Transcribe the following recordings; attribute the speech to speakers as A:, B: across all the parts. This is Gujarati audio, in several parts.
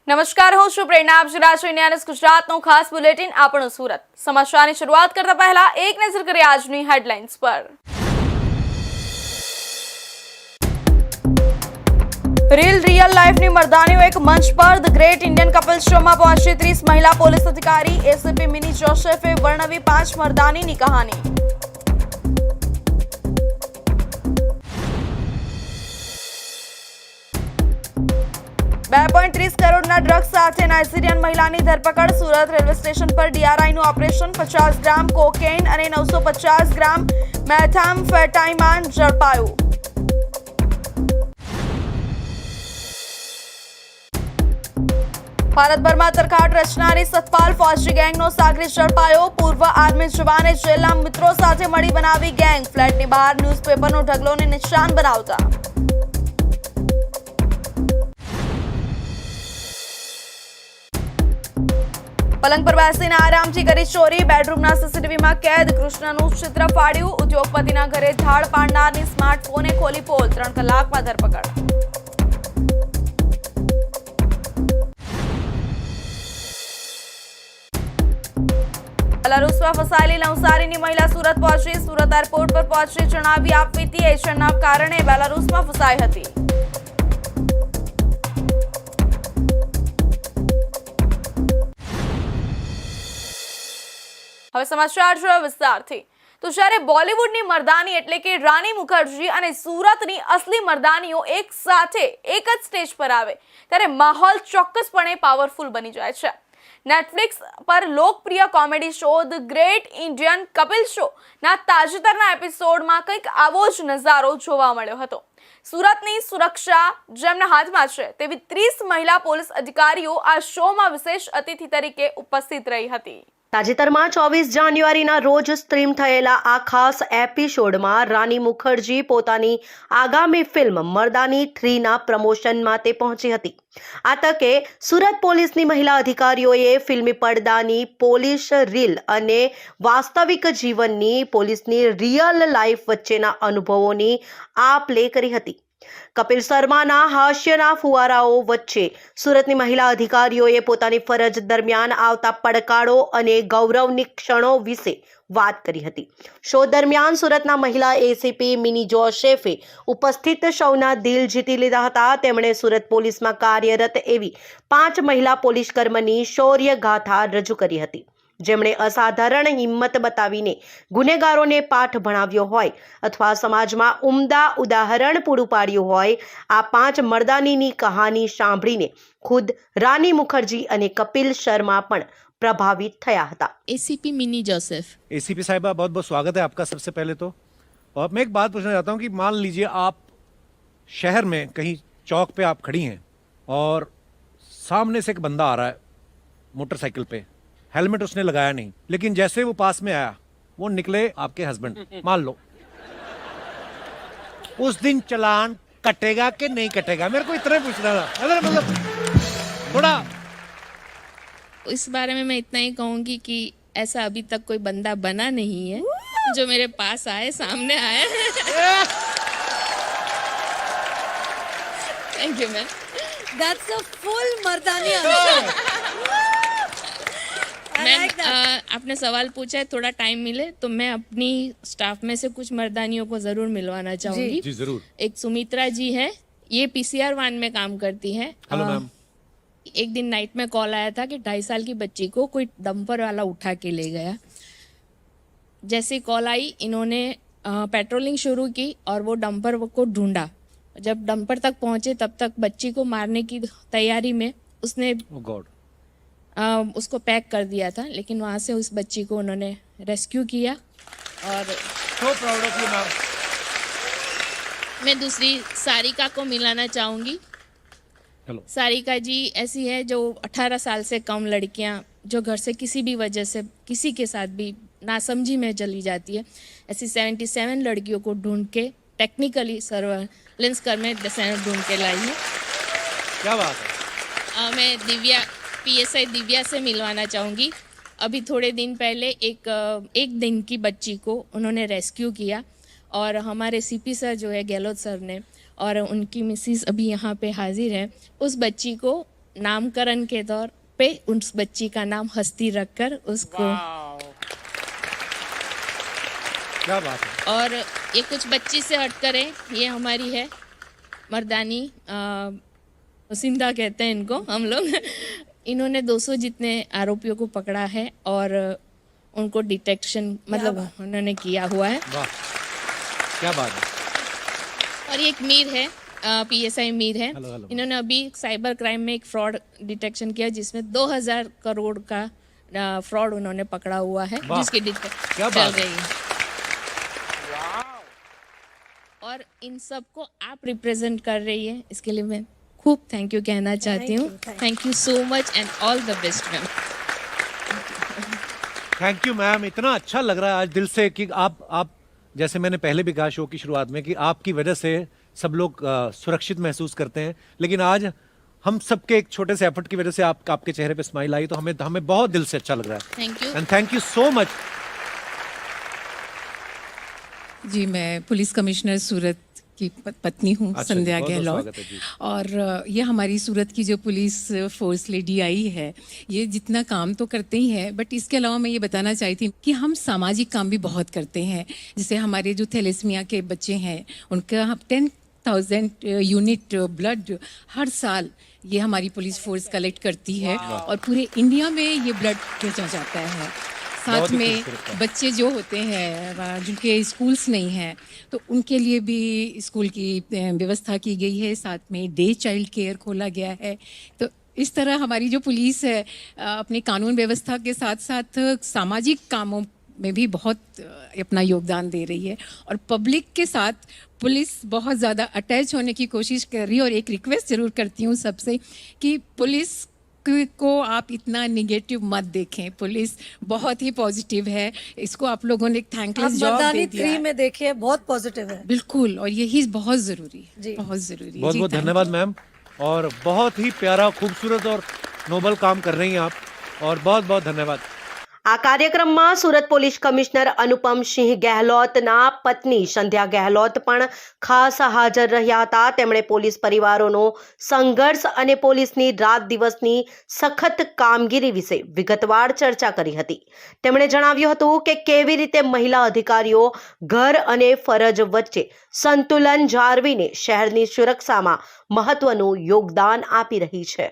A: નમસ્કાર, હું છું પ્રેરણા. આપ જોઈ રહ્યા છો ઇન્ડિયા ન્યૂઝ ગુજરાતનું ખાસ બુલેટિન આપણું સુરત. સમાચારની શરૂઆત કરતા પહેલા એક નજર કરીએ આજની હેડલાઇન્સ પર. રિયલ લાઈફની મર્દાનીઓ એક મંચ per the great Indian couple શોમાં પહોંચી 30 મહિલા પોલીસ અધિકારી. એસીપી મિની જોસેફે વર્ણવી 5 મર્દાનીની કહાની. ₹2.30 કરોડના ડ્રગ્સ સાથે નાઇજીરિયન મહિલાની ધરપકડ. સુરત રેલવે સ્ટેશન પર ડીઆરઆઈનું ઓપરેશન. 50 ગ્રામ કોકેઇન અને 950 ગ્રામ મેથામ્ફેટામાઇન ઝડપાયું. ભારતભરમાં તરખાટ રચનારી સતપાલ ફૌજી ગેંગનો સાગરીત ઝડપાયો. પૂર્વ આર્મી જવાને જેલના મિત્રો સાથે મળી બનાવી ગેંગ. ફ્લેટની બહાર ન્યૂઝપેપરનો ઢગલોને નિશાન બનાવતા. પલંગ પર બેસીને આરામથી કરી ચોરી. બેડરૂમના સીસીટીવીમાં કેદ. કૃષ્ણનું ચિત્ર ફાડ્યું. ઉદ્યોગપતિના ઘરે ધાડ પાડનારની સ્માર્ટફોને ખોલી પોલ. 3 કલાકમાં ધરપકડ. બેલારુસમાં ફસાયેલી નવસારીની મહિલા સુરત પહોંચી. સુરત એરપોર્ટ પર પહોંચી જણાવી આપવીતી એશિયનના કારણે બેલારુસમાં ફસાઈ હતી. હવે સમાચાર જોઈએ વિસ્તારથી. તો જ્યારે બોલિવૂડની મર્દાની એટલે કે રાની મુખર્જી અને સુરતની અસલી મર્દાનીઓ એક સાથે એક જ સ્ટેજ પર આવે ત્યારે માહોલ ચોક્કસપણે પાવરફુલ બની જાય છે. નેટફ્લિક્સ પર લોકપ્રિય comedy show the great Indian Kapil show ના તાજેતરના એપિસોડમાં કંઈક આવો જ નજારો જોવા મળ્યો હતો. સુરતની સુરક્ષા જેમના હાથમાં છે તેવી 30 મહિલા પોલીસ અધિકારીઓ આ શોમાં વિશેષ અતિથિ તરીકે ઉપસ્થિત રહી હતી.
B: તાજેતરમાં 24 જાન્યુઆરીના રોજ સ્ટ્રીમ થયેલા આ ખાસ એપિસોડમાં રાની મુખર્જી પોતાની આગામી ફિલ્મ મર્દાની 3ના પ્રમોશન માટે પહોંચી હતી. આ તકે સુરત પોલીસની મહિલા અધિકારીઓએ ફિલ્મી પડદાની પોલીસ રીલ અને વાસ્તવિક જીવનની પોલીસની રિયલ લાઈફ વચ્ચેના અનુભવોની આપ લે કરી હતી. કપિલ શર્માના હાસ્યના ફુવારાઓ વચ્ચે સુરતની મહિલા અધિકારીઓએ પોતાની ફરજ દરમિયાન આવતા પડકારો અને ગૌરવની ક્ષણો વિશે વાત કરી હતી. શો દરમિયાન સુરતના મહિલા એસીપી મિની જોસેફે ઉપસ્થિત સૌના દિલ જીતી લીધા હતા. તેમણે સુરત પોલીસમાં કાર્યરત એવી 5 મહિલા પોલીસકર્મીની શૌર્ય ગાથા રજૂ કરી હતી, જેમણે અસાધારણ હિંમત બતાવીને ગુનેગારોને પાઠ ભણાવ્યો હોય અથવા સમાજમાં ઉમદા ઉદાહરણ પૂરું પાડ્યું હોય. આ 5 મર્દાનીની કહાની સાંભળીને ખુદ રાની મુખર્જી અને કપિલ શર્મા પણ प्रभावित થયા હતા.
C: ACP mini Joseph.
D: एसीपी साहिबा, बहुत बहुत स्वागत है आपका सबसे पहले तो. और मैं एक बात पूछना चाहता हूँ कि मान लीजिए आप शहर में कहीं चौक पे आप खड़ी हैं और सामने से एक बंदा आ रहा है मोटरसाइकिल पे, हेलमेट उसने लगाया नहीं, लेकिन जैसे वो पास में आया वो निकले आपके हस्बैंड, मान लो, उस दिन चालान कटेगा कि नहीं कटेगा? मेरे को इतना पूछना था. मतलब थोड़ा
C: इस बारे में मैं इतना ही कहूँगी कि ऐसा अभी तक कोई बंदा बना नहीं है जो मेरे पास आए, सामने आए. Thank you ma'am.
E: That's a full Mardaani answer.
C: Ma'am, आपने सवाल पूछा है, थोड़ा टाइम मिले तो मैं अपनी स्टाफ में से कुछ मर्दानियों को ज़रूर मिलवाना चाहूँगी.
D: जी जरूर.
C: एक सुमित्रा जी है, ये पीसीआर 1 में काम करती है.
D: Hello ma'am.
C: एक दिन नाइट में कॉल आया था कि 2.5 साल की बच्ची को कोई डंपर वाला उठा के ले गया. जैसे कॉल आई, इन्होंने पेट्रोलिंग शुरू की और वो डंपर को ढूंढा. जब डंपर तक पहुंचे तब तक बच्ची को मारने की तैयारी में उसने उसको पैक कर दिया था, लेकिन वहाँ से उस बच्ची को उन्होंने रेस्क्यू किया. और
D: So proud of you, ma'am.
C: मैं दूसरी सारिका को मिलाना चाहूँगी.
D: हेलो.
C: सारिका जी ऐसी है जो 18 साल से कम लड़कियां जो घर से किसी भी वजह से किसी के साथ भी नासमझी में चली जाती है, ऐसी 77 लड़कियों को ढूंढ के टेक्निकली सर्वेलेंस कर में ढूंढ के लाई है.
D: क्या बात है.
C: मैं दिव्या पीएसआई दिव्या से मिलवाना चाहूँगी. अभी थोड़े दिन पहले एक दिन की बच्ची को उन्होंने रेस्क्यू किया और हमारे सीपी सर जो है गहलोत सर ने और उनकी मिसिस अभी यहाँ पे हाजिर है, उस बच्ची को नामकरण के तौर पे उस बच्ची का नाम हस्ती रखकर उसको,
D: क्या बात है।
C: और ये कुछ बच्ची से हटकर है, ये हमारी है मर्दानी, सिंधा कहते हैं इनको हम लोग। इन्होंने 200 जितने आरोपियों को पकड़ा है और उनको डिटेक्शन मतलब उन्होंने किया हुआ है।
D: वाह, क्या बात है।
C: और एक मीर है, PSI मीर है।
D: Hello, hello.
C: इन्होंने अभी साइबर क्राइम में एक फ्रॉड डिटेक्शन किया जिसमें 2000 करोड़ का फ्रॉड उन्होंने पकड़ा हुआ है,
D: वाह,
C: जिसकी
D: क्या
C: डिटेक्शन
D: बात
C: चल
D: है।
C: रही है। और इन सबको आप रिप्रेजेंट कर रही है, इसके लिए मैं खूब थैंक यू कहना चाहती हूँ। Thank you so much and all the best ma'am.
D: Thank you ma'am, इतना अच्छा लग रहा है आज दिल से कि आप जैसे मैंने पहले भी कहा शो की शुरुआत में कि आपकी वजह से सब लोग सुरक्षित महसूस करते हैं, लेकिन आज हम सबके एक छोटे से एफर्ट की वजह से आपके चेहरे पे स्माइल आई, तो हमें बहुत दिल से अच्छा लग रहा है।
C: Thank you.
D: And thank you so much.
F: जी, मैं पुलिस कमिश्नर सूरत की पत्नी हूँ,
D: अच्छा जी,
F: संध्या
D: बहुत-बहुत
F: गहलोत।
D: स्वागत है जी।
F: और ये हमारी सूरत की जो पुलिस फोर्स लेडी आई है, ये जितना काम तो करते ही है, बट इसके अलावा मैं ये बताना चाहती थी कि हम सामाजिक काम भी बहुत करते हैं। जैसे हमारे जो थैलेसीमिया के बच्चे हैं, उनका 10,000 यूनिट ब्लड हर साल ये हमारी पुलिस फोर्स कलेक्ट करती है और पूरे इंडिया में ये ब्लड भेजा जाता है। साथ
D: बहुत ही
F: में
D: खूबसूरत है।
F: बच्चे जो होते हैं जिनके स्कूल्स नहीं हैं, तो उनके लिए भी स्कूल की व्यवस्था की गई है। साथ में डे चाइल्ड केयर खोला गया है। तो इस तरह हमारी जो पुलिस है अपनी कानून व्यवस्था के साथ साथ सामाजिक कामों में भी बहुत अपना योगदान दे रही है और पब्लिक के साथ पुलिस बहुत ज़्यादा अटैच होने की कोशिश कर रही है। और एक रिक्वेस्ट ज़रूर करती हूँ सबसे कि पुलिस को आप इतना निगेटिव मत देखें, पुलिस बहुत ही पॉजिटिव है। इसको आप लोगों ने एक
E: आप
F: थैंकलेस जॉब दे
E: मर्दानी
F: दिया
E: 3
F: है।
E: में देखिए, बहुत पॉजिटिव है।
F: बिल्कुल, और यही बहुत ज़रूरी है,
E: जी।
F: बहुत ज़रूरी है।
D: बहुत
F: जी,
D: बहुत
F: thank
D: धन्यवाद
F: you।
D: मैम, और बहुत ही प्यारा, खूबसूरत और नोबल काम कर रही हैं आप, और बहुत बहुत धन्यवाद।
B: આ કાર્યક્રમમાં સુરત પોલીસ કમિશનર અનુપમ સિંહ ગહેલોતના પત્ની સંધ્યા ગહેલોત પણ ખાસ હાજર રહ્યા હતા. તેમણે પોલીસ પરિવારોનો સંઘર્ષ અને પોલીસની રાત દિવસની સખત કામગીરી વિશે વિગતવાર ચર્ચા કરી હતી. તેમણે જણાવ્યું હતું કે કેવી રીતે મહિલા અધિકારીઓ ઘર અને ફરજ વચ્ચે સંતુલન જાળવીને શહેરની સુરક્ષામાં મહત્વનું યોગદાન આપી રહી છે.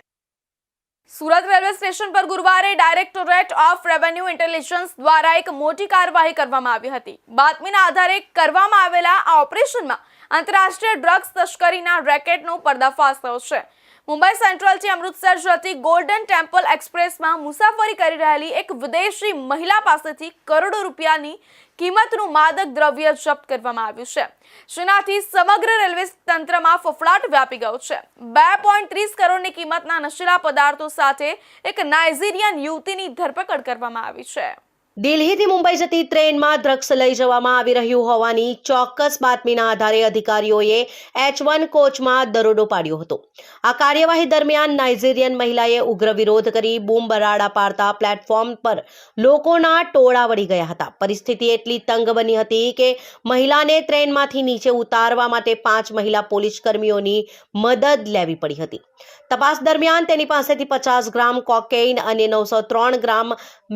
A: સુરત રેલવે સ્ટેશન પર ગુરુવારે ડાયરેક્ટોરેટ ઓફ રેવન્યુ ઇન્ટેલિજન્સ દ્વારા એક મોટી કાર્યવાહી કરવામાં આવી હતી. બાતમીના આધારે કરવામાં આવેલા આ ઓપરેશનમાં આંતરરાષ્ટ્રીય ડ્રગ્સ તસ્કરીના રેકેટનો પર્દાફાશ થયો છે. મુંબઈ સેન્ટ્રલથી અમૃતસર જતી ગોલ્ડન ટેમ્પલ એક્સપ્રેસમાં મુસાફરી કરી રહેલી એક વિદેશી મહિલા પાસેથી કરોડો રૂપિયાની કિંમતનું માદક દ્રવ્ય જપ્ત કરવામાં આવ્યું છે, જેનાથી સમગ્ર રેલવે તંત્રમાં ફફડાટ વ્યાપી ગયો છે. 2.30 કરોડની કિંમતના નશીલા પદાર્થો સાથે એક નાઇજીરિયન યુવતીની ધરપકડ કરવામાં આવી છે.
B: દિલ્હીથી મુંબઈ જતી ટ્રેનમાં ડ્રગ્સ લઈ જવામાં આવી રહ્યું હોવાની ચોક્કસ બાતમીના આધારે અધિકારીઓએ H1 કોચમાં દરોડો પાડ્યો હતો. આ કાર્યવાહી દરમિયાન નાઇજીરિયન મહિલાએ ઉગ્ર વિરોધ કરી બૂમ બરાડા પાડતા પ્લેટફોર્મ પર લોકોના ટોળા વળી ગયા હતા. પરિસ્થિતિ એટલી તંગ બની હતી કે મહિલાને ટ્રેનમાંથી નીચે ઉતારવા માટે 5 મહિલા પોલીસ કર્મીઓની મદદ લેવી પડી હતી. તપાસ દરમિયાન તેની પાસેથી 50 ગ્રામ કોકેઇન અને 903 ગ્રામ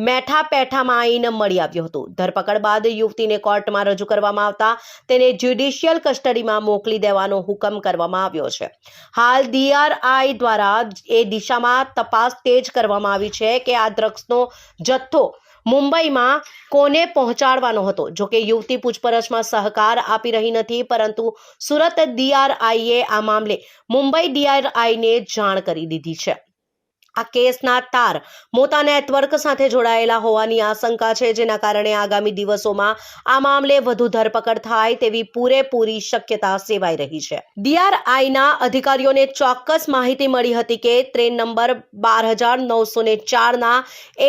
B: મેથાપેટામાઇન મળી આવ્યું હતું. ધરપકડ બાદ યુવતીને કોર્ટમાં રજૂ કરવામાં આવતા તેને જ્યુડિશિયલ કસ્ટડીમાં મોકલી દેવાનો હુકમ કરવામાં આવ્યો છે. હાલ DRI દ્વારા એ દિશામાં તપાસ તેજ કરવામાં આવી છે કે આ ડ્રગ્સનો જથ્થો મુંબઈમાં કોને પહોંચાડવાનો હતો. જોકે યુવતી પૂછપરછમાં સહકાર આપી રહી નથી, પરંતુ સુરત DRIએ આ મામલે મુંબઈ DRIને જાણ કરી દીધી છે. આ કેસના તાર મોટા નેટવર્ક સાથે જોડાયેલા હોવાની આશંકા છે, જેના કારણે આગામી દિવસોમાં આ મામલે વધુ ધરપકડ થાય તેવી પૂરેપૂરી શક્યતા સેવાઈ રહી છે. DRIના અધિકારીઓને ચોક્કસ માહિતી મળી હતી કે ટ્રેન નંબર 12,904ના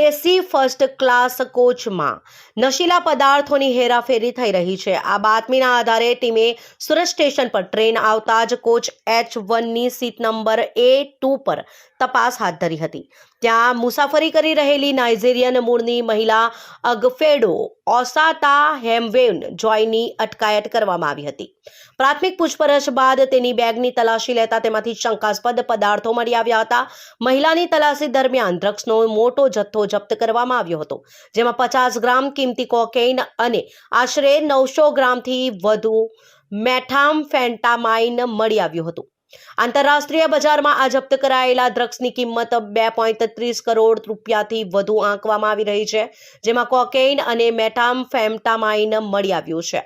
B: AC ફર્સ્ટ ક્લાસ કોચમાં નશીલા પદાર્થોની હેરાફેરી થઈ રહી છે. આ બાતમીના આધારે ટીમે સુરત સ્ટેશન પર ટ્રેન આવતા જ કોચ H1ની સીટ નંબર A2 પર તપાસ હાથ ધરી હતી. ત્યાં મુસાફરી કરી રહેલી નાઇજીરિયન મૂળની મહિલા અગફેડો ઓસાતા હેમવેન જોયની અટકાયત કરવામાં આવી હતી. પ્રાથમિક પૂછપરછ બાદ તેની બેગની તલાશી લેતા તેમાંથી શંકાસ્પદ પદાર્થો મળી આવ્યા હતા. મહિલાની તલાશી દરમિયાન ડ્રગ્સનો મોટો જથ્થો જપ્ત કરવામાં આવ્યો હતો, જેમાં 50 ગ્રામ કિંમતી કોકેઇન અને આશરે 900 ગ્રામથી વધુ મેથામ્ફેટામાઇન મળી આવ્યું હતું. આંતરરાષ્ટ્રીય બજારમાં આ જપ્ત કરાયેલા ડ્રગ્સની કિંમત 2.30 કરોડ રૂપિયાથી વધુ આંકવામાં આવી રહી છે, જેમાં કોકેઇન અને મેથામ્ફેટામાઇન મળી આવ્યું છે.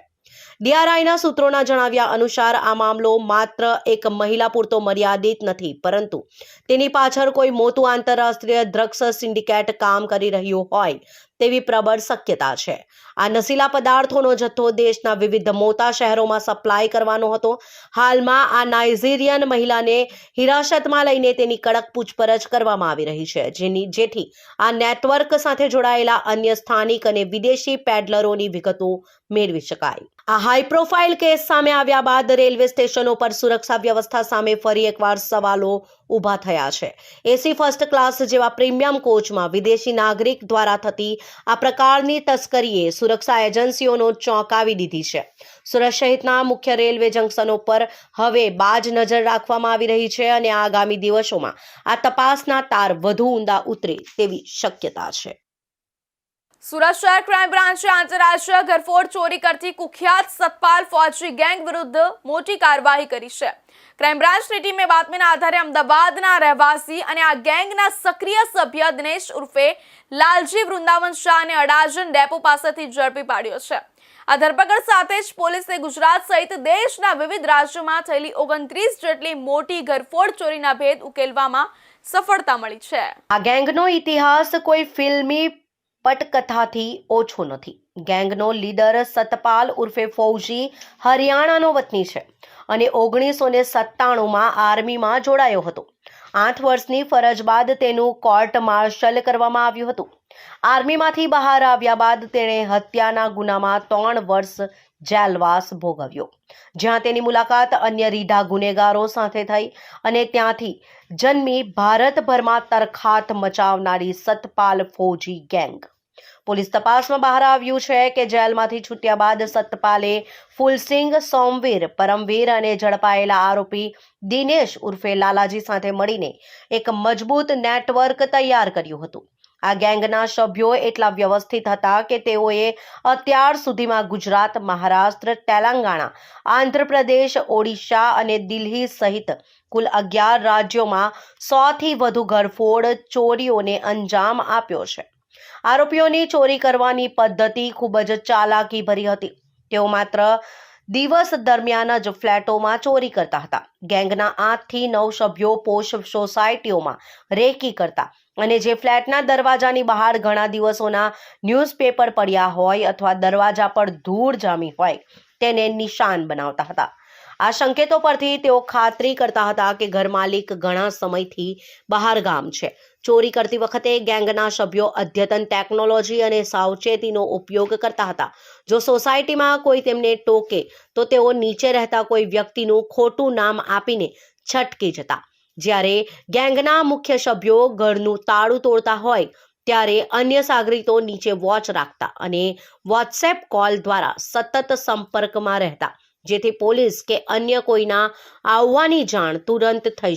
B: ડીઆરઆઈના સૂત્રોના જણાવ્યા અનુસાર આ મામલો માત્ર એક મહિલા પૂરતો મર્યાદિત નથી, પરંતુ તેની પાછળ કોઈ મોટું આંતરરાષ્ટ્રીય ડ્રગ્સ સિન્ડિકેટ કામ કરી રહ્યું હોય તેવી પ્રબળ શક્યતા છે. આ નશીલા પદાર્થોનો જથ્થો દેશના વિવિધ મોટા શહેરોમાં સપ્લાય કરવાનો હતો. હાલમાં આ નાઇજીરિયન મહિલાને હિરાસતમાં લઈને તેની કડક પૂછપરછ કરવામાં આવી રહી છે, જેથી આ નેટવર્ક સાથે જોડાયેલા અન્ય સ્થાનિક અને વિદેશી પેડલરોની વિગતો મેળવી શકાય. આ હાઈ પ્રોફાઇલ કેસ સામે આવ્યા બાદ રેલવે સ્ટેશનો પર સુરક્ષા વ્યવસ્થા સામે ફરી એકવાર સવાલો ઊભા થયા છે. એસી ફર્સ્ટ ક્લાસ જેવા પ્રીમિયમ કોચમાં વિદેશી નાગરિક દ્વારા થતી આ પ્રકારની તસ્કરીએ સુરક્ષા એજન્સીઓનો ચોંકાવી દીધી છે. સુરત સહિતના મુખ્ય રેલવે જંકશનો પર હવે બાજ નજર રાખવામાં આવી રહી છે અને આગામી દિવસોમાં આ તપાસના તાર વધુ ઊંડા ઉતરે તેવી શક્યતા છે.
A: સુરત શહેર ક્રાઇમ બ્રાન્ચે આંતરરાષ્ટ્રીય ઘરફોડ ચોરી કરતી કુખ્યાત સતપાલ ફૌજી ગેંગ વિરુદ્ધ મોટી કાર્યવાહી કરી છે. ક્રાઇમ બ્રાન્ચની ટીમે બાતમીના આધારે અમદાવાદના રહેવાસી અને આ ગેંગના સક્રિય સભ્ય દિનેશ ઉર્ફે લાલજી વૃંદાવન શાહને અડાજણ ડેપો પાસેથી ઝડપી પાડ્યો છે. આ ધરપકડ સાથે જ પોલીસે ગુજરાત સહિત દેશના વિવિધ રાજ્યોમાં થયેલી 29 જેટલી મોટી ઘરફોડ ચોરીના ભેદ ઉકેલવામાં સફળતા મળી છે.
B: આ ગેંગનો ઇતિહાસ કોઈ ફિલ્મી પટકથાથી ઓછો નથી. ગેંગનો લીડર સતપાલ ઉર્ફે ફૌજી હરિયાણાનો વતની છે અને 1997માં આર્મીમાં જોડાયો હતો. 8 વર્ષની ફરજ બાદ તેનું કોર્ટ માર્શલ કરવામાં આવ્યું હતું. આર્મીમાંથી બહાર આવ્યા બાદ તેણે હત્યાના ગુનામાં 3 વર્ષ જેલવાસ ભોગવ્યો, જ્યાં તેની મુલાકાત અન્ય રીઢા ગુનેગારો સાથે થઈ અને ત્યાંથી જન્મી ભારતભરમાં તરખાટ મચાવનારી સતપાલ ફૌજી ગેંગ. પોલીસ તપાસમાં બહાર આવ્યું છે કે જેલમાંથી છૂટ્યા બાદ સતપાલે ફુલસિંગ, સોમવીર, પરમવીર અને ઝડપાયેલા આરોપી દિનેશ ઉર્ફે લાલાજી સાથે મળીને એક મજબૂત નેટવર્ક તૈયાર કર્યું હતું. આ ગેંગના સભ્યો એટલા વ્યવસ્થિત હતા કે તેઓએ અત્યાર સુધીમાં ગુજરાત, મહારાષ્ટ્ર, તેલંગાણા, આંધ્રપ્રદેશ, ઓડિશા અને દિલ્હી સહિત કુલ 11 રાજ્યોમાં 100થી વધુ ઘરફોડ ચોરીઓને અંજામ આપ્યો છે. આરોપીઓની ચોરી કરવાની પદ્ધતિ ખૂબ જ ચાલાકી ભરી હતી. તેઓ માત્ર દિવસ દરમિયાન જ ફ્લેટોમાં ચોરી કરતા હતા. ગેંગના 8 થી 9 સભ્યો પોશ સોસાયટીઓમાં રેકી કરતા અને જે ફ્લેટના દરવાજાની બહાર ઘણા દિવસોના ન્યૂઝપેપર પડ્યા હોય અથવા દરવાજા પર ધૂળ જામી હોય તેને નિશાન બનાવતા હતા. આ સંકેતો પરથી તેઓ ખાતરી કરતા હતા કે ઘર માલિક ઘણા સમયથી બહાર ગામ છે. ચોરી કરતી વખતે ગેંગના સભ્યો અદ્યતન ટેકનોલોજી અને સાવચેતીનો ઉપયોગ કરતા હતા. જો સોસાયટીમાં કોઈ તેમને ટોકે તો તેઓ નીચે રહેતા કોઈ વ્યક્તિનું ખોટું નામ આપીને છટકી જતા. જ્યારે ગેંગના મુખ્ય સભ્યો ઘરનું તાળું તોડતા હોય ત્યારે અન્ય સાગરીતો નીચે વોચ રાખતા અને વોટ્સએપ કોલ દ્વારા સતત સંપર્કમાં રહેતા, જેથી પોલીસ કે અન્ય કોઈના આવવાની જાણ તુરંત થઈ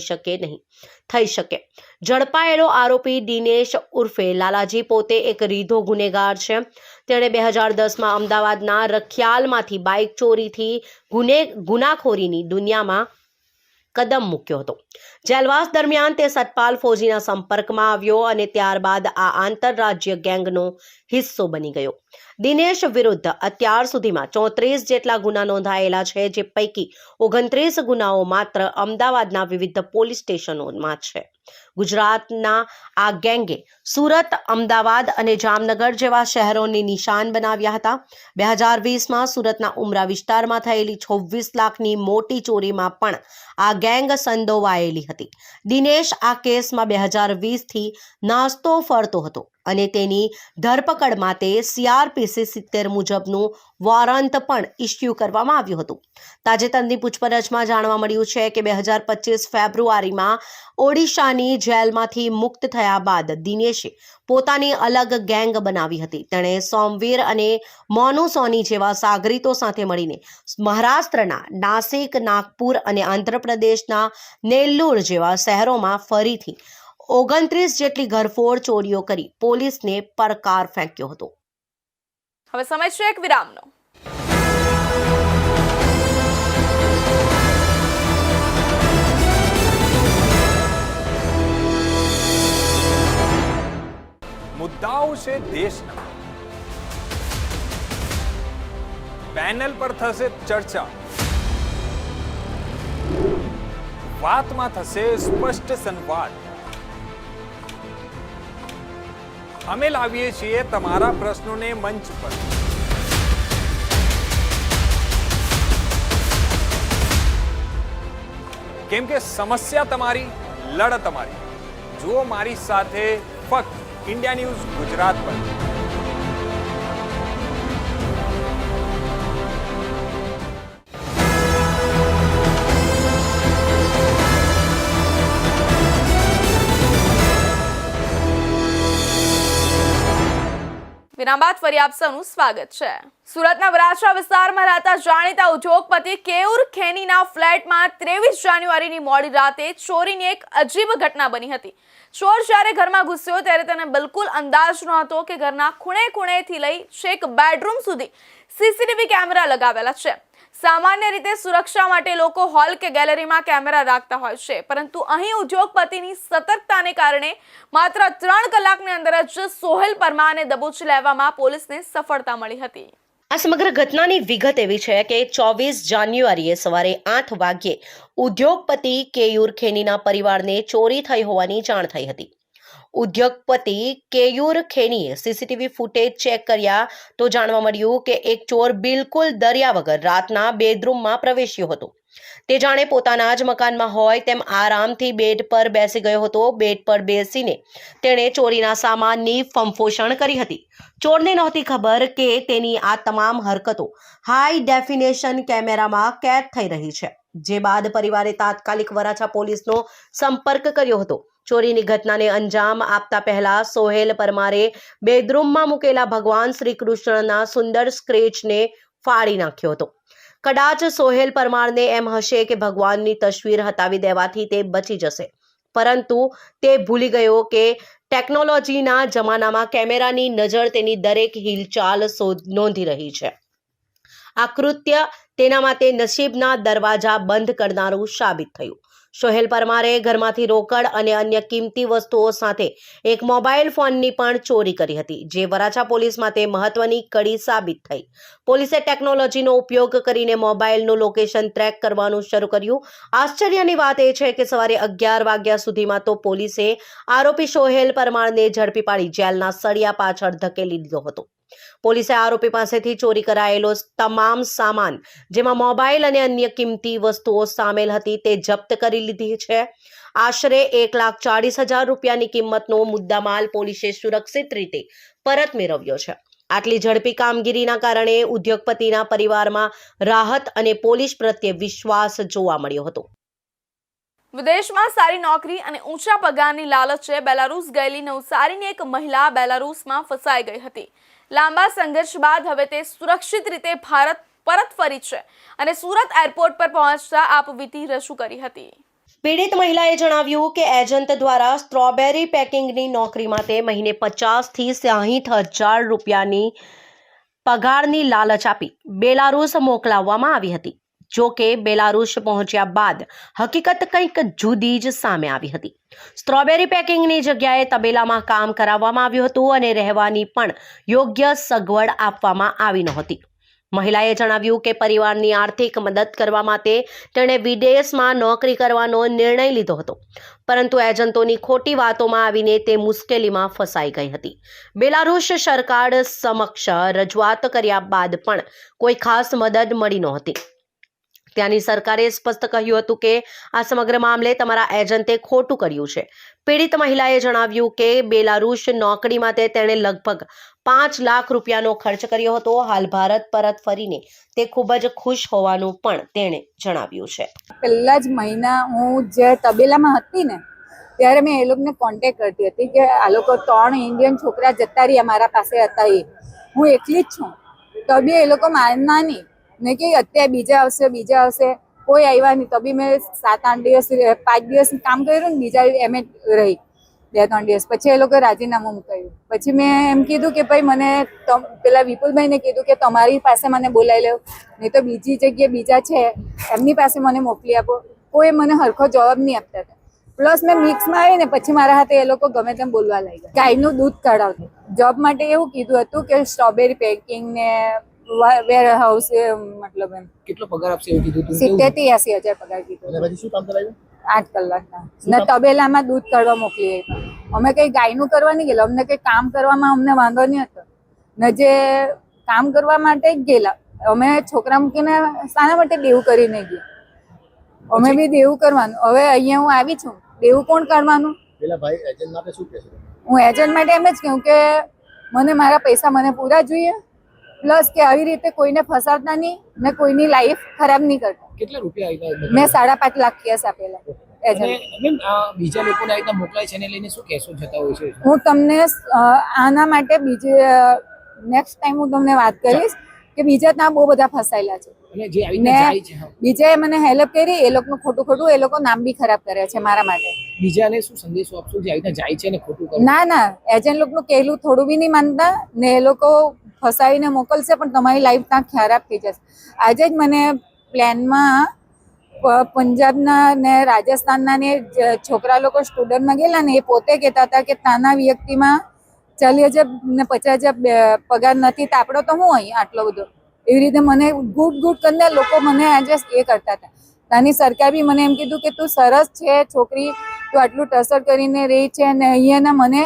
B: શકે. ઝડપાયેલો આરોપી દિનેશ ઉર્ફે લાલાજી પોતે એક રીઢો ગુનેગાર છે. તેણે 2010માં અમદાવાદના રખિયાલમાંથી બાઇક ચોરીથી ગુનાખોરીની દુનિયામાં કદમ મૂક્યો હતો. જેલવાસ દરમિયાન તે સતપાલ ફૌજીના સંપર્કમાં આવ્યો અને ત્યારબાદ આ આંતરરાજ્ય ગેંગનો હિસ્સો બની ગયો. દિનેશ વિરુદ્ધ અત્યાર સુધીમાં 34 જેટલા ગુના નોંધાયેલા છે, જે પૈકી 29 ગુનાઓ માત્ર અમદાવાદના વિવિધ પોલીસ સ્ટેશનોમાં છે. ગુજરાતના આ ગેંગે સુરત, અમદાવાદ અને જામનગર જેવા શહેરોને નિશાન બનાવ્યા હતા. 2020માં સુરતના ઉમરા વિસ્તારમાં થયેલી 26 લાખની મોટી ચોરીમાં પણ આ ગેંગ સંડોવાયેલી હતી. દિનેશ આ કેસમાં 2020થી નાસ્તો ફરતો હતો અને તેની ધરપકડ માટે CRPC 70 મુજબનું વોરંટ પણ ઇસ્યુ કરવામાં આવ્યું હતું. તાજેતરની પૂછપરછમાં જાણવા મળ્યું છે કે 2025 ફેબ્રુઆરીમાં ઓડિશાની જેલમાંથી મુક્ત થયા બાદ દિનેશે પોતાની અલગ ગેંગ બનાવી હતી. તેણે સોમવીર અને મોનુ સોની જેવા સાગરીતો સાથે મળીને મહારાષ્ટ્રના નાસિક, નાગપુર અને આંધ્રપ્રદેશના નેલ્લુર જેવા શહેરોમાં ફરીથી 29 જેટલી ઘરફોડ ચોરીઓ કરી પોલીસને પડકાર ફેંક્યો હતો.
A: હવે સમય છે એક વિરામનો.
G: મુદ્દાઓ છે દેશના, પેનલ પર થશે ચર્ચા, વાતમાં થશે સ્પષ્ટ સંવાદ. અમે લાવીએ છીએ તમારા પ્રશ્નોને મંચ પર. કેમ કે સમસ્યા તમારી, લડત તમારી. જુઓ મારી સાથે ફક્ત इंडिया न्यूज गुजरात पर.
A: વિરામ બાદ ફરી આપ સૌનું સ્વાગત છે. સુરતના વરાછા વિસ્તારમાં રહેતા જાણીતા ઉદ્યોગપતિ કેયુર ખેનીના ફ્લેટમાં 23 જાન્યુઆરીની મોડી રાતે ચોરીની એક અજીબ ઘટના બની હતી. ચોર જ્યારે ઘરમાં ઘૂસ્યો ત્યારે તેને બિલકુલ અંદાજ નહોતો કે ઘરના ખૂણેથી લઈ છેક બેડરૂમ સુધી CCTV કેમેરા લગાવેલા છે. સામાન્ય રીતે સુરક્ષા માટે લોકો હોલ કે ગેલેરીમાં કેમેરા રાખતા હોય છે, પરંતુ અહીં ઉદ્યોગપતિની સતર્કતાને કારણે માત્ર 3 કલાકની અંદર જ સોહેલ પરમારને દબોચી લેવામાં પોલીસને સફળતા મળી હતી.
B: આ સમગ્ર ઘટનાની વિગત એવી છે કે 24 જાન્યુઆરીએ સવારે 8 વાગ્યે ઉદ્યોગપતિ કેયુર ખેનીના પરિવારને ચોરી થઈ હોવાની જાણ થઈ હતી. ઉદ્યોગપતિ કેયુર ખેનીએ CCTV ફૂટેજ ચેક કર્યા તો જાણવા મળ્યું કે એક ચોર બિલકુલ ડર્યા વગર રાતના બેડરૂમમાં પ્રવેશ્યો હતો. તે જાણે પોતાના જ મકાનમાં હોય તેમ આરામથી બેડ પર બેસી ગયો હતો. બેડ પર બેસીને તેણે ચોરીના સામાનની ફંફોષણ કરી હતી. ચોરને નહોતી ખબર કે તેની આ તમામ હરકતો હાઈ ડેફિનેશન કેમેરામાં કેદ થઈ રહી છે. જે બાદ પરિવારે તાત્કાલિક વરાછા પોલીસનો સંપર્ક કર્યો હતો. ચોરીની ઘટનાને અંજામ આપતા પહેલા સોહેલ પરમારે બેડરૂમમાં મૂકેલા ભગવાન શ્રી કૃષ્ણના સુંદર સ્કેચને ફાડી નાખ્યો હતો. કદાચ સોહેલ પરમારને એમ હશે કે ભગવાનની તસવીર હટાવી દેવાથી તે બચી જશે, પરંતુ તે ભૂલી ગયો કે ટેકનોલોજીના જમાનામાં કેમેરાની નજર તેની દરેક હિલચાલ નોંધી રહી છે. આ કૃત્ય તેના માટે નસીબના દરવાજા બંધ કરનારું સાબિત થયું. સોહેલ પરમારે ઘરમાંથી રોકડ અને અન્ય કિંમતી વસ્તુઓ સાથે એક મોબાઈલ ફોનની પણ ચોરી કરી હતી, જે વરાછા પોલીસ માટે મહત્વની કડી સાબિત થઈ. પોલીસે ટેકનોલોજીનો ઉપયોગ કરીને મોબાઈલનું લોકેશન ટ્રેક કરવાનું શરૂ કર્યું. આશ્ચર્યની વાત એ છે કે સવારે 11 વાગ્યા સુધીમાં તો પોલીસે આરોપી સોહેલ પરમારને ઝડપી પાડી જેલના સળિયા પાછળ ધકેલી દીધો હતો. પોલીસે આરોપી પાસેથી ચોરી કરાયેલો તમામ સામાન, જેમાં મોબાઈલ અને અન્ય કિંમતી વસ્તુઓ સામેલ હતી, તે જપ્ત કરી લીધી છે. આશરે 1,40,000 રૂપિયાની કિંમતનો મુદ્દામાલ પોલીસે સુરક્ષિત રીતે પરત મેળવ્યો છે. આટલી ઝડપી કામગીરીના કારણે ઉદ્યોગપતિના પરિવારમાં રાહત અને પોલીસ પ્રત્યે વિશ્વાસ જોવા મળ્યો હતો.
A: વિદેશમાં સારી નોકરી અને ઊંચા પગારની લાલચે બેલારૂસ ગયેલી નવસારીની એક મહિલા બેલારૂસમાં ફસાઈ ગઈ હતી. લાંબા સંઘર્ષ બાદ હવે તે સુરક્ષિત રીતે ભારત પરત ફરી છે અને સુરત એરપોર્ટ પર પહોંચતા આપવીતી રજૂ કરી હતી.
B: પીડિત મહિલાએ જણાવ્યું કે એજન્ટ દ્વારા સ્ટ્રોબેરી પેકિંગની નોકરી માટે મહિને 50,000 થી 60,000 રૂપિયાની પગારની લાલચ આપી બેલારૂસ મોકલાવવામાં આવી હતી. જો કે બેલારૂસ પહોંચ્યા બાદ હકીકત કંઈક જુદી જ સામે આવી હતી. સ્ટ્રોબેરી પેકિંગની જગ્યાએ તબેલામાં કામ કરાવવામાં આવ્યું હતું અને રહેવાની પણ યોગ્ય સગવડ આપવામાં આવી નહોતી. મહિલાએ જણાવ્યું કે પરિવારની આર્થિક મદદ કરવા માટે તેણે વિદેશમાં નોકરી કરવાનો નિર્ણય લીધો હતો, પરંતુ એજન્ટોની ખોટી વાતોમાં આવીને તે મુશ્કેલીમાં ફસાઈ ગઈ હતી. બેલારૂસ સરકાર સમક્ષ રજૂઆત કર્યા બાદ પણ કોઈ ખાસ મદદ મળી નહોતી. ત્યાંની સરકારે સ્પષ્ટ કહ્યું હતું કે આ સમગ્ર મામલે તમારા એજન્ટે ખોટું કર્યું છે. પીડિત મહિલાએ જણાવ્યું કે બેલારુસ નોકરી માટે તેણે લગભગ 5 લાખ રૂપિયાનો ખર્ચ કર્યો હતો. હાલ ભારત પરત ફરીને તે ખૂબ જ ખુશ હોવાનું પણ તેણે જણાવ્યું છે.
H: પહેલા જ મહિના હું જે તબેલામાં હતી ને ત્યારે મેં એ લોકોને કોન્ટેક્ટ કરતી હતી કે આ લોકો 3 ઇન્ડિયન છોકરા જતા રહ્યા મારા પાસે હતા. હું એકલી જ છું તો બી એ લોકો માનના નહીં ને કે અત્યારે બીજા આવશે કોઈ આવ્યા નહીં. તો બી મેં 7-8 દિવસ 5 દિવસ કામ કર્યું ને બીજા એમ રહી 2-3 દિવસ પછી એ લોકો રાજીનામું મૂકાયું. પછી મેં એમ કીધું કે ભાઈ મને પેલા વિપુલભાઈને કીધું કે તમારી પાસે મને બોલાવી લો નહીં તો બીજી જગ્યાએ બીજા છે એમની પાસે મને મોકલી આપો. કોઈ મને હરખો જવાબ નહીં આપતા હતા. પ્લસ મેં મિક્સમાં આવી ને પછી મારા હાથે એ લોકો ગમે તેમ બોલવા લાગ્યા. ગાયનું દૂધ કઢાવતું. જોબ માટે એવું કીધું હતું કે સ્ટ્રોબેરી પેકિંગ ને વેર હાઉસ મતલબ એમ.
I: કેટલો પગાર આપશે એવું કીધું હતું?
H: 70-80 હજાર પગાર કીધું.
I: અને પછી શું કામ કરાવ્યું?
H: 8 કલાકના ને તબેલામાં દૂધ કાઢવા મોકલી આપ્યા. અમે કઈ ગાયનું કરવા નહીં ગયેલા. અમને કઈ કામ કરવામાં અમને વાંધો નહીં હતો ને જે કામ કરવા માટે જ ગયેલા. અમે છોકરા મૂકીને શાના માટે દેવું કરી નહીં ગયા. અમે બી દેવું કરવાનું. હવે અહીંયા હું આવી છું દેવું કોણ કાઢવાનું?
I: પેલા ભાઈ એજન્ટ માટે શું કહેશો?
H: હું એજન્ટ માટે એમ જ કહું કે મને મારા પૈસા મને પૂરા જોઈએ. પ્લસ કે આવી રીતે કોઈને ફસાવતા નહીં ને કોઈની લાઈફ ખરાબ નહીં કરતા.
I: કેટલા રૂપિયા આવ્યા?
H: મેં 5.5 લાખ કેસ આપેલા એજન્ટ.
I: મેમ બીજા લોકોને આ રીતના મોકલાય છે એને લઈને શું કહેશો જતા હોય છે?
H: હું તમને આના માટે નેક્સ્ટ ટાઈમ હું તમને વાત કરીશ કે બીજા ત્યાં બહુ બધા ફસાયેલા છે
I: અને જે આવી રીતના જાય છે
H: બીજાએ મને હેલ્પ કરી. એ લોકોનું ખોટું એ લોકો નામ બી ખરાબ કરે છે મારા માટે.
I: બીજાને શું સંદેશો આપશો જે આવી રીતના જાય છે ને ખોટું કરે?
H: ના એજન્ટ લોકોનું કહેલું થોડું બી નહીં માનતા ને એ લોકો ફસાવીને મોકલશે પણ તમારી લાઈફ ત્યાં ખરાબ થઈ જશે. આજે જ મને પ્લેનમાં પંજાબના ને રાજસ્થાનના ને છોકરા લોકો સ્ટુડન્ટમાં ગયેલા ને એ પોતે કહેતા હતા કે ત્યાંના વ્યક્તિમાં 40,000 ને 50,000 પગાર નથી તો આપણો તો હું અહીં આટલો બધો. એવી રીતે મને ગુડ કરીને લોકો મને આજે એ કરતા હતા. ત્યાંની સરકાર બી મને એમ કીધું કે તું સરસ છે છોકરી, તું આટલું ટસર કરીને રહી છે અને અહીંયાના મને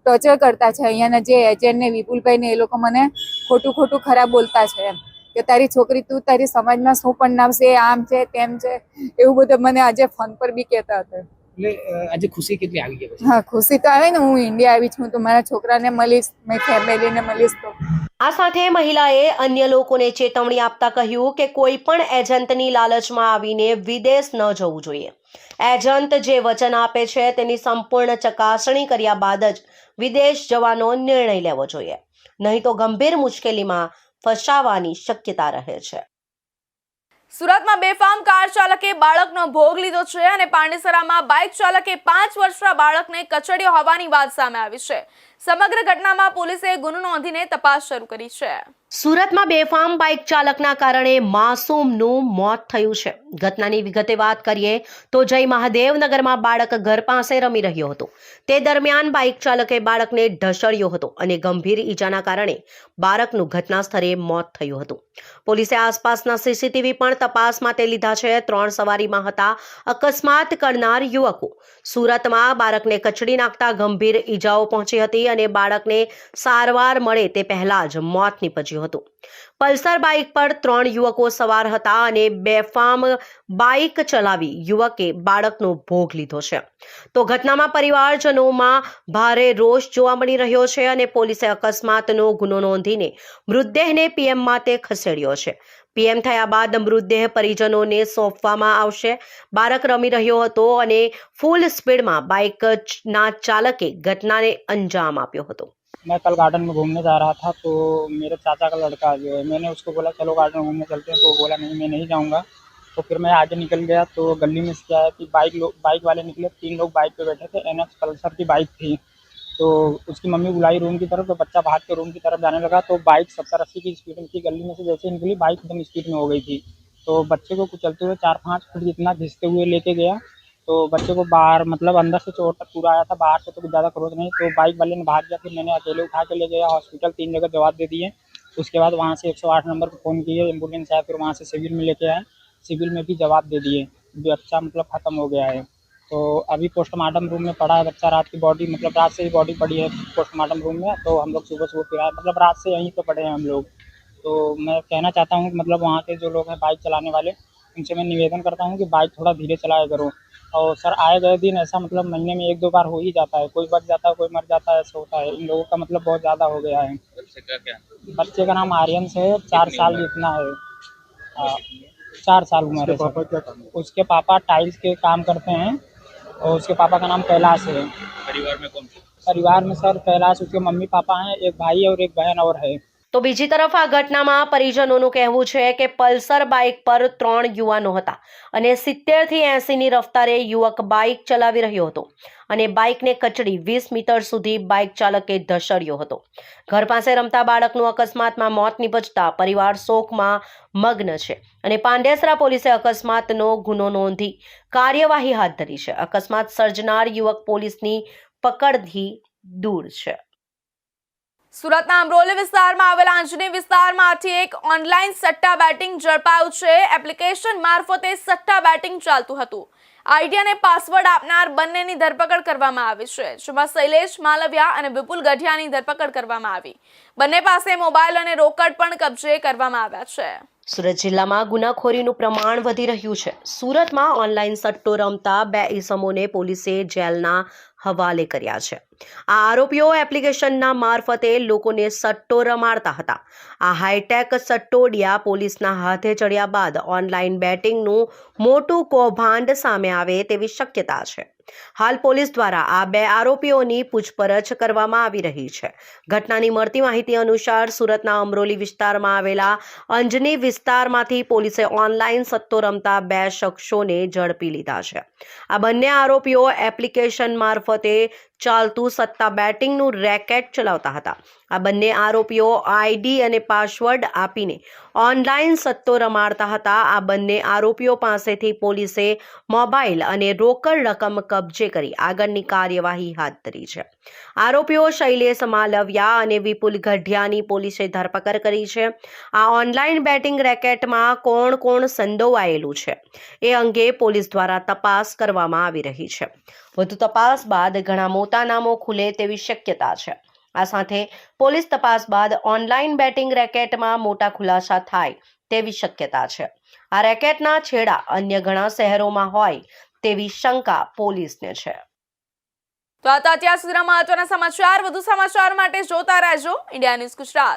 H: ટોર્ચર કરતા છે. અહીંયાના જે એજન્ટ ને વિપુલભાઈ ને એ લોકો મને ખોટું ખરાબ બોલતા છે એમ કે તારી છોકરી તું તારી સમાજમાં શું પણ નામશે આમ છે તેમ છે એવું બધું મને આજે ફોન પર બી કહેતા હતા.
I: એટલે આજે ખુશી કેટલી આવી ગઈ?
H: હા ખુશી તો આવે ને. હું ઇન્ડિયા આવી છું તો મારા છોકરાને મળીશ, મારી ફેમિલીને મળીશ. તો
B: આ સાથે મહિલાએ અન્ય લોકોને ચેતવણી આપતા કહ્યું કે કોઈ પણ એજન્ટની લાલચમાં આવીને વિદેશ ન જવું જોઈએ. એજન્ટ જે વચન આપે છે તેની સંપૂર્ણ ચકાસણી કર્યા બાદ જ વિદેશ જવાનો નિર્ણય લેવો જોઈએ, નહીં તો ગંભીર મુશ્કેલીમાં ફસાવાની શક્યતા રહે છે.
A: સુરતમાં બેફામ કાર ચાલકે બાળકનો ભોગ લીધો છે અને પાંડેસરામાં બાઇક ચાલકે 5 વર્ષના બાળકને કચડ્યો હોવાની વાત સામે આવી છે. સમગ્ર ઘટનામાં પોલીસે ગુનો નોંધીને તપાસ શરૂ કરી છે.
B: સુરતમાં બેફામ બાઇક ચાલકના કારણે માસૂમનું મોત થયું છે. ઘટનાની વિગતે વાત કરીએ તો જય મહાદેવનગરમાં બાળક ઘર પાસે રમી રહ્યો હતો. તે દરમિયાન બાઇક ચાલકે બાળકને ઢસડ્યો હતો અને ગંભીર ઈજાના કારણે બાળકનું ઘટના સ્થળે મોત થયું હતું. પોલીસે આસપાસના સીસીટીવી પણ તપાસ માટે લીધા છે. 3 સવારીમાં હતા અકસ્માત કરનાર યુવકો. સુરતમાં બાળકને કચડી નાખતા ગંભીર ઈજાઓ પહોંચી હતી અને બાળકને સારવાર મળે તે પહેલા જ મોત નીપજ્યું હતું. પલ્સર બાઇક પર 3 યુવકો સવાર હતા અને બેફામ બાઇક ચલાવી યુવકે બાળકનો ભોગ લીધો છે. તો ઘટનામાં પરિવારજનોમાં ભારે રોષ જોવા મળી રહ્યો છે અને પોલીસે અકસ્માતનો ગુનો નોંધીને મૃતદેહને પીએમ માટે ખસેડ્યો છે. પીએમ થયા બાદ મૃતદેહ પરિજનોને સોંપવામાં આવશે. બાળક રમી રહ્યો હતો અને ફૂલ સ્પીડમાં બાઇકના ચાલકે ઘટનાને અંજામ આપ્યો હતો.
J: मैं कल गार्डन में घूमने जा रहा था तो मेरे चाचा का लड़का जो है, मैंने उसको बोला चलो गार्डन में घूमने चलते हैं, तो बोला नहीं मैं नहीं जाऊंगा. तो फिर मैं आगे निकल गया तो गली में क्या है कि बाइक वाले निकले. 3 लोग बाइक पे बैठे थे. NS पल्सर की बाइक थी. तो उसकी मम्मी बुलाई रूम की तरफ तो बच्चा भाग के रूम की तरफ जाने लगा. तो बाइक 70-80 की स्पीड में थी. गली में से जैसे निकली बाइक एकदम स्पीड में हो गई थी. तो बच्चे को कुचलते हुए 4-5 फुट जितना घिसते हुए लेके गया. तो बच्चे को बाहर मतलब अंदर से चोट तक पूरा आया था, बाहर से तो कुछ ज़्यादा खरोच नहीं. तो बाइक वाले ने भाग गया. फिर मैंने अकेले उठा के ले गया हॉस्पिटल. 3 जगह जवाब दे दिए. उसके बाद वहाँ से 108 नंबर पर फ़ोन किए, एम्बुलेंस आया. फिर वहाँ से सिविल में लेके आए. सिविल में भी जवाब दे दिए. बच्चा मतलब ख़त्म हो गया है. तो अभी पोस्टमार्टम रूम में पड़ा है बच्चा. रात की बॉडी मतलब रात से ही बॉडी पड़ी है पोस्टमार्टम रूम में. तो हम लोग सुबह फिर आए, मतलब रात से यहीं पर पड़े हैं हम लोग. तो मैं कहना चाहता हूँ कि मतलब वहाँ के जो लोग हैं बाइक चलाने वाले उनसे मैं निवेदन करता हूँ कि बाइक थोड़ा धीरे चलाया करो। और सर आए गए दिन ऐसा मतलब महीने में 1-2 बार हो ही जाता है, कोई बच जाता है कोई मर जाता है, ऐसा होता है। इन लोगों का मतलब बहुत ज़्यादा हो गया है। बच्चे का नाम आर्यन है, 4 साल जितना है। 4 साल उम्र है सर। उसके पापा टाइल्स के काम करते हैं और उसके पापा का नाम कैलाश है। परिवार में कौन? परिवार में सर कैलाश, उसके मम्मी पापा हैं, एक भाई और एक बहन और है।
B: તો બીજી તરફ આ ઘટનામાં પરિજનોનું કહેવું છે કે પલ્સર બાઇક પર 3 યુવાનો હતા અને 70 થી 80 ની રફતારે યુવક બાઇક ચલાવી રહ્યો હતો અને બાઇકને કચડી 20 મીટર સુધી બાઇક ચાલકે ધસડ્યો હતો. ઘર પાસે રમતા બાળકનું અકસ્માતમાં મોત નિપજતા પરિવાર શોકમાં મગ્ન છે અને પાંડેસરા પોલીસે અકસ્માતનો ગુનો નોંધી કાર્યવાહી હાથ ધરી છે. અકસ્માત સર્જનાર યુવક પોલીસની પકડથી દૂર છે.
A: સુરતના અમરોલી વિસ્તારમાં આવેલા અંજની વિસ્તારમાંથી એક ઓનલાઈન સટ્ટા બેટિંગ ઝડપાયું છે. એપ્લિકેશન મારફતે સટ્ટા બેટિંગ ચાલતું હતું. આઈડી અને પાસવર્ડ આપનાર બંનેની ધરપકડ કરવામાં આવી છે, જેમાં શૈલેષ માલવિયા અને વિપુલ ગઢિયાની ધરપકડ કરવામાં આવી. બંને પાસે મોબાઈલ અને રોકડ પણ કબજે કરવામાં આવ્યા છે.
B: સુરત જિલ્લામાં ગુનાખોરીનું પ્રમાણ વધી રહ્યું છે. સુરતમાં ઓનલાઈન સટ્ટો રમતા 2 ઈસમોને પોલીસે જેલના હવાલે કર્યા છે. આ આરોપીઓ એપ્લિકેશનના મારફતે લોકોને સટ્ટો રમાડતા હતા. આ હાઈટેક સટ્ટોડિયા પોલીસના હાથે ચડ્યા બાદ ઓનલાઈન બેટિંગનું મોટું કૌભાંડ સામે આવે તેવી શક્યતા છે. હાલ પોલીસ દ્વારા આ 2 આરોપીઓની પૂછપરછ કરવામાં આવી રહી છે. ઘટનાની મળતી માહિતી અનુસાર સુરતના અમરોલી વિસ્તારમાં આવેલા અંજની વિસ્તારમાંથી પોલીસે ઓનલાઈન સટ્ટો રમતા 2 શખ્સોને ઝડપી લીધા છે. આ બંને આરોપીઓ એપ્લિકેશન મારફતે ચાલતું સટ્ટા બેટિંગનું રેકેટ ચલાવતા હતા. આ બંને આરોપીઓ આઈડી અને પાસવર્ડ આપીને ઓનલાઈન સટ્ટો રમાડતા હતા. આ બંને આરોપીઓ પાસેથી પોલીસે મોબાઈલ અને રોકડ રકમ કબજે કરી આગળની કાર્યવાહી હાથ ધરી છે. આરોપીઓ શૈલેષ માલવિયા અને વિપુલ ગઢિયાની પોલીસે ધરપકડ કરી છે. આ ઓનલાઈન બેટિંગ રેકેટમાં કોણ કોણ સંડોવાયેલું છે એ અંગે પોલીસ દ્વારા તપાસ કરવામાં આવી રહી છે. વધુ તપાસ બાદ ઘણા મોટા નામો ખુલે તેવી શક્યતા છે. આ સાથે પોલીસ તપાસ બાદ ઓનલાઈન બેટિંગ રેકેટમાં મોટા ખુલાસા થાય તેવી શક્યતા છે. આ રેકેટના છેડા અન્ય ઘણા શહેરોમાં હોય તેવી શંકા પોલીસને છે.
A: તો આ હતા અત્યાર સુધીના મહત્વના સમાચાર. વધુ સમાચાર માટે જોતા રહેજો ઇન્ડિયા ન્યૂઝ ગુજરાત.